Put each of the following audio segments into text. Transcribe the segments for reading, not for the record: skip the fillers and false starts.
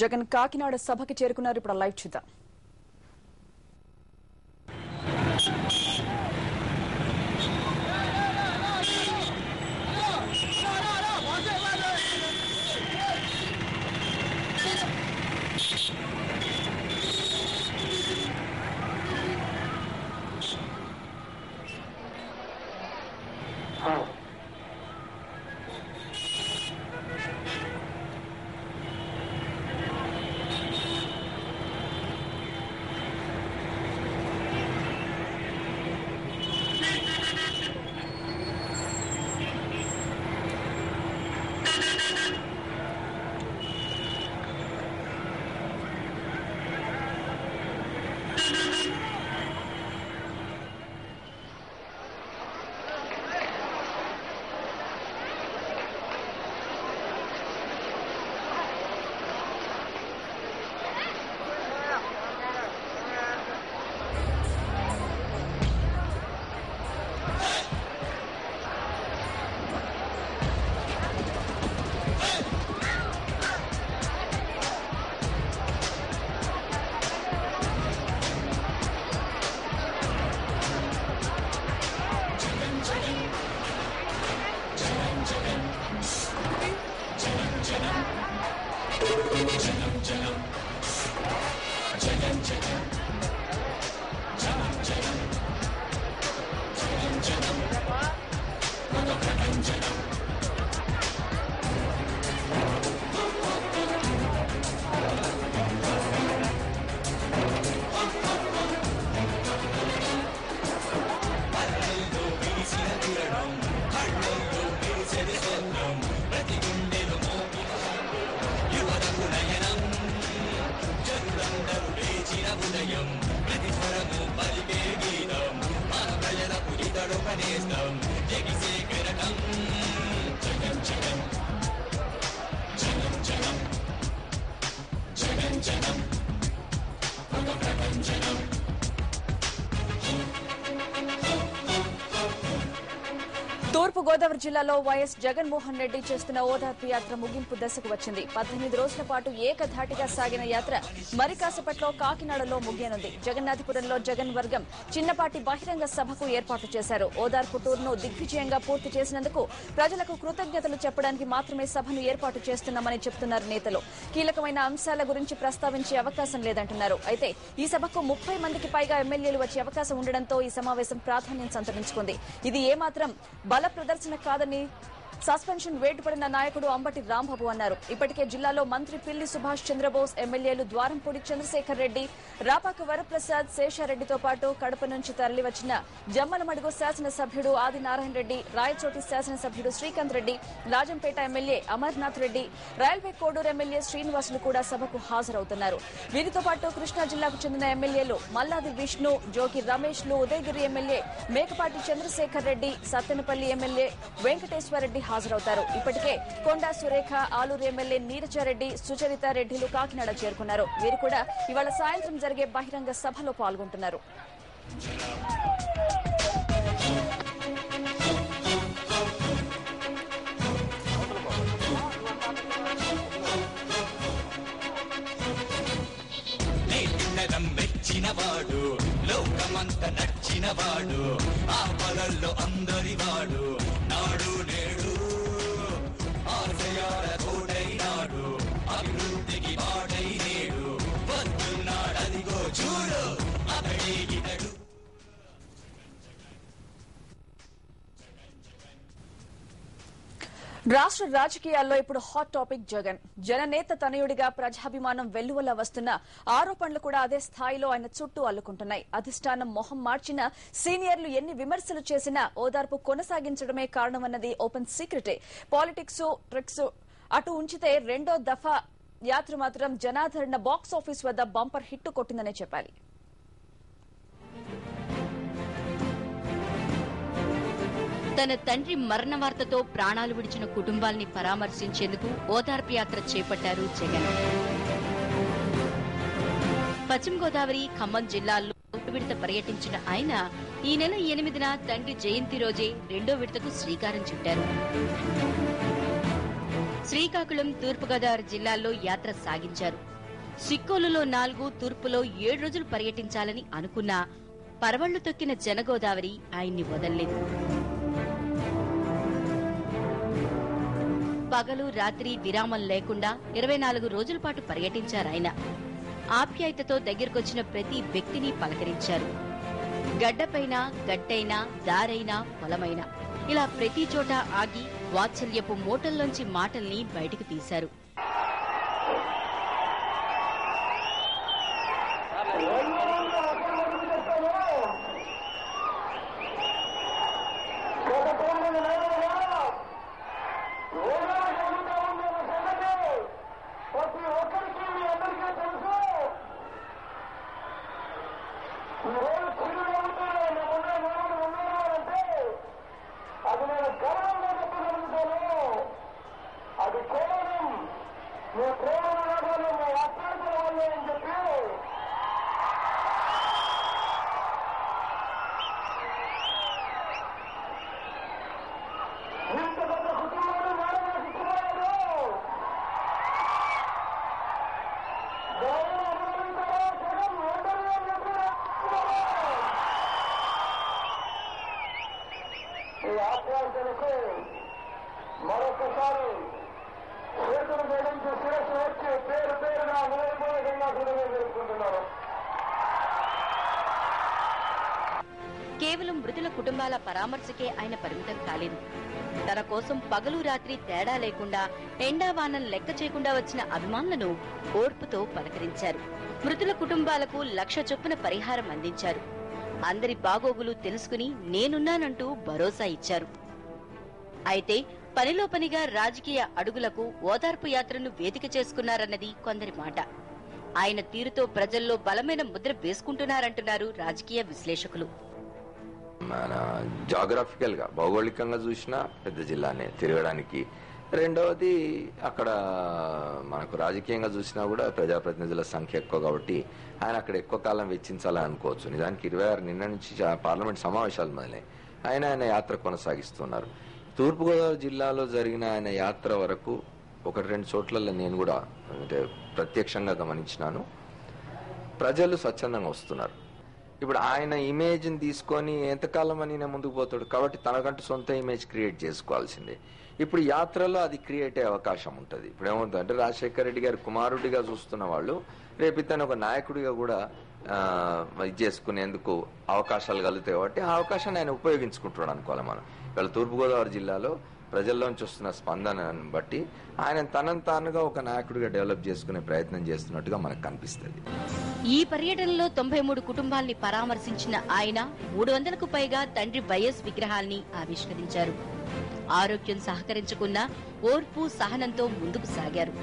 జగన్ కాకినాడ సభకి చేరుకున్నారు. ఇప్పుడు లైవ్ చూద్దాం. తూర్పు గోదావరి జిల్లాలో వైఎస్ జగన్మోహన్ రెడ్డి చేస్తున్న ఓదార్పు యాత్ర ముగింపు దశకు వచ్చింది. 18 రోజుల పాటు ఏకధాటిగా సాగిన యాత్ర మరి కాసేపట్లో కాకినాడలో ముగియనుంది. జగన్నాథపురంలో జగన్ వర్గం చిన్నపాటి బహిరంగ సభకు ఏర్పాటు చేశారు. ఓదార్పు టూర్ను దిగ్విజయంగా పూర్తి చేసినందుకు ప్రజలకు కృతజ్ఞతలు చెప్పడానికి మాత్రమే సభను ఏర్పాటు చేస్తున్నామని చెబుతున్నారు నేతలు. కీలకమైన అంశాల గురించి ప్రస్తావించే అవకాశం లేదంటున్నారు. అయితే ఈ సభకు 30 మందికి పైగా ఎమ్మెల్యేలు వచ్చే అవకాశం ఉండడంతో ఈ సమావేశం ప్రాధాన్యం సంతరించుకుంది. ఇది ఏమాత్రం బల ప్రదర్శన కాదని సస్పెన్షన్ వేటుపడిన నాయకుడు అంబటి రాంబాబు అన్నారు. ఇప్పటికే జిల్లాలో మంత్రి పిల్లి సుభాష్ చంద్రబోస్, ఎమ్మెల్యేలు ద్వారంపూడి చంద్రశేఖర్ రెడ్డి, రాపాక వరప్రసాద్, శేషారెడ్డితో పాటు కడప నుంచి తరలివచ్చిన జమ్మలమడుగు శాసనసభ్యుడు ఆదినారాయణ రెడ్డి, రాయచోటి శాసనసభ్యుడు Srikanth Reddy, Rajampet MLA Amarnath Reddy, railway Koduru MLA Srinivasulu కూడా సభకు హాజరవుతున్నారు. వీరితో పాటు కృష్ణా జిల్లాకు చెందిన ఎమ్మెల్యేలు మల్లాది విష్ణు, జోగి రమేష్లు, ఉదయగిరి ఎమ్మెల్యే మేకపాటి చంద్రశేఖర్ రెడ్డి, సత్తెనపల్లి ఎమ్మెల్యే వెంకటేశ్వరరెడ్డి హాజరవుతారు. ఇప్పటికే కొండా సురేఖ, ఆలూరు ఎమ్మెల్యే నీరజారెడ్డి, సుచరిత రెడ్డిలు కాకినాడ చేరుకున్నారు. వీరు కూడా ఇవాళ సాయంత్రం జరిగే బహిరంగ సభలో పాల్గొంటున్నారు. మెచ్చినవాడు, లోకమంత నచ్చినవాడు, ఆ పదల్లో అందరివాడు, నాడు నేడు ఆశయాల తోడైనాడు, అభివృద్ధికి వాడై నేడు వస్తున్నాడదిగో చూడు అతడే ఇతడు. రాష్ట్ర రాజకీయాల్లో ఇప్పుడు హాట్ టాపిక్ జగన్. జననేత తనయుడిగా ప్రజాభిమానం వెల్లువలా వస్తున్న ఆరోపణలు కూడా అదే స్థాయిలో ఆయన చుట్టూ అల్లుకుంటున్నాయి. అధిష్టానం మొహం మార్చిన సీనియర్లు ఎన్ని విమర్శలు చేసినా ఓదార్పు కొనసాగించడమే కారణమన్నది ఓపెన్ సీక్రెటే. పాలిటిక్స్, ట్రిక్స్ అటు ఉంచితే రెండో దఫా యాత్ర మాత్రం జనాదరణ బాక్సాఫీస్ వద్ద బంపర్ హిట్ కొట్టిందనే చెప్పాలి. తన తండ్రి మరణ వార్తతో ప్రాణాలు విడిచిన కుటుంబాల్ని పరామర్శించేందుకు ఓదార్పు యాత్ర చేపట్టారు జగన్. పశ్చిమ గోదావరి, ఖమ్మం జిల్లాల్లో విడత పర్యటించిన ఆయన ఈ నెల 8న తండ్రి జయంతి రోజే రెండో విడతకు శ్రీకారం చుట్టారు. శ్రీకాకుళం, తూర్పుగోదావరి జిల్లాల్లో యాత్ర సాగించారు. సిక్కోలులో 4, తూర్పులో 7 రోజులు పర్యటించాలని అనుకున్నా పరవళ్లు తొక్కిన జనగోదావరి ఆయన్ని వదల్లేదు. పగలు రాత్రి విరామం లేకుండా 24 రోజుల పాటు పర్యటించారాయన. ఆప్యాయతతో దగ్గరకొచ్చిన ప్రతి వ్యక్తిని పలకరించారు. గడ్డపైన, గట్టైనా, దారైనా, పొలమైనా ఇలా ప్రతి చోట ఆగి వాత్సల్యపు మూటల్లోంచి మాటల్ని బయటకు తీశారు. మరొకసారి చేతులు జోడించి శిరస్సు వచ్చి పేరు పేరున హృదయపూర్వకంగా జరుపుకుంటున్నారు. కేవలం మృతుల కుటుంబాల పరామర్శకే ఆయన పరిమితం కాలేదు. తన కోసం పగలు రాత్రి తేడా లేకుండా ఎండావానం లెక్క చేయకుండా వచ్చిన అభిమానులను ఓర్పుతో పలకరించారు. మృతుల కుటుంబాలకు 1,00,000 చొప్పున పరిహారం అందించారు. అందరి బాగోగులు తెలుసుకుని నేనున్నానంటూ భరోసా ఇచ్చారు. అయితే పనిలో పనిగా రాజకీయ అడుగులకు ఓదార్పు యాత్రను వేదిక చేసుకున్నారన్నది కొందరి మాట. ఆయన తీరుతో ప్రజల్లో బలమైన ముద్ర వేసుకుంటున్నారంటున్నారు రాజకీయ విశ్లేషకులు. మన జాగ్రఫికల్ గా భౌగోళికంగా చూసినా పెద్ద జిల్లానే తిరగడానికి. రెండవది అక్కడ మనకు రాజకీయంగా చూసినా కూడా ప్రజాప్రతినిధుల సంఖ్య ఎక్కువ కాబట్టి ఆయన అక్కడ ఎక్కువ కాలం వెచ్చించాలని అనుకోవచ్చు. నిజానికి 26 నిన్న నుంచి పార్లమెంట్ సమావేశాలు మొదలై ఆయన యాత్ర కొనసాగిస్తున్నారు. తూర్పుగోదావరి జిల్లాలో జరిగిన ఆయన యాత్ర వరకు 1-2 చోట్లలో నేను కూడా అంటే ప్రత్యక్షంగా గమనించినాను. ప్రజలు స్వచ్ఛందంగా వస్తున్నారు. ఇప్పుడు ఆయన ఇమేజ్ ని తీసుకొని ఎంతకాలం అని నేను ముందుకు పోతాడు కాబట్టి తనకంటూ సొంత ఇమేజ్ క్రియేట్ చేసుకోవాల్సిందే. ఇప్పుడు యాత్రలో అది క్రియేట్ అయ్యే అవకాశం ఉంటుంది. ఇప్పుడు ఏమవుతుందంటే రాజశేఖర రెడ్డి గారి కుమారుడిగా చూస్తున్న వాళ్ళు రేపు ఇతను ఒక నాయకుడిగా కూడా ఇది చేసుకునేందుకు అవకాశాలు కలుగుతాయి కాబట్టి ఆ అవకాశాన్ని ఆయన ఉపయోగించుకుంటున్నాడు అనుకోవాలి మనం. ఇవాళ తూర్పుగోదావరి జిల్లాలో ప్రజల్లోంచి వస్తున్న స్పందనను బట్టి ఆయన తనను తానుగా ఒక నాయకుడిగా డెవలప్ చేసుకునే ప్రయత్నం చేస్తున్నట్టుగా మనకు కనిపిస్తుంది. ఈ పర్యటనలో 93 కుటుంబాల్ని పరామర్శించిన ఆయన 300కు పైగా తండ్రి వైఎస్ విగ్రహాల్ని ఆవిష్కరించారు. ఆరోగ్యం సహకరించుకున్నా ఓర్పు సహనంతో ముందుకు సాగారు.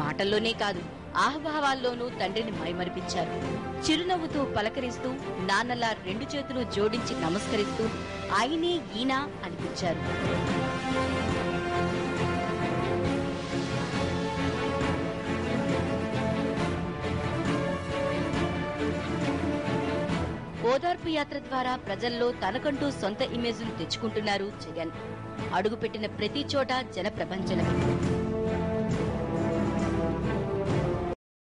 మాటల్లోనే కాదు ఆహ్వావాల్లోనూ తండ్రిని మైమరిపించారు. చిరునవ్వుతూ పలకరిస్తూ నాన్నలా 2 చేతులు జోడించి నమస్కరిస్తూ ఆయనే ఈయన అనిపించారు. ఓదార్పు యాత్ర ద్వారా ప్రజల్లో తనకంటూ సొంత ఇమేజ్ను తెచ్చుకుంటున్నారు జగన్. అడుగుపెట్టిన ప్రతి చోట జన ప్రభంజనం.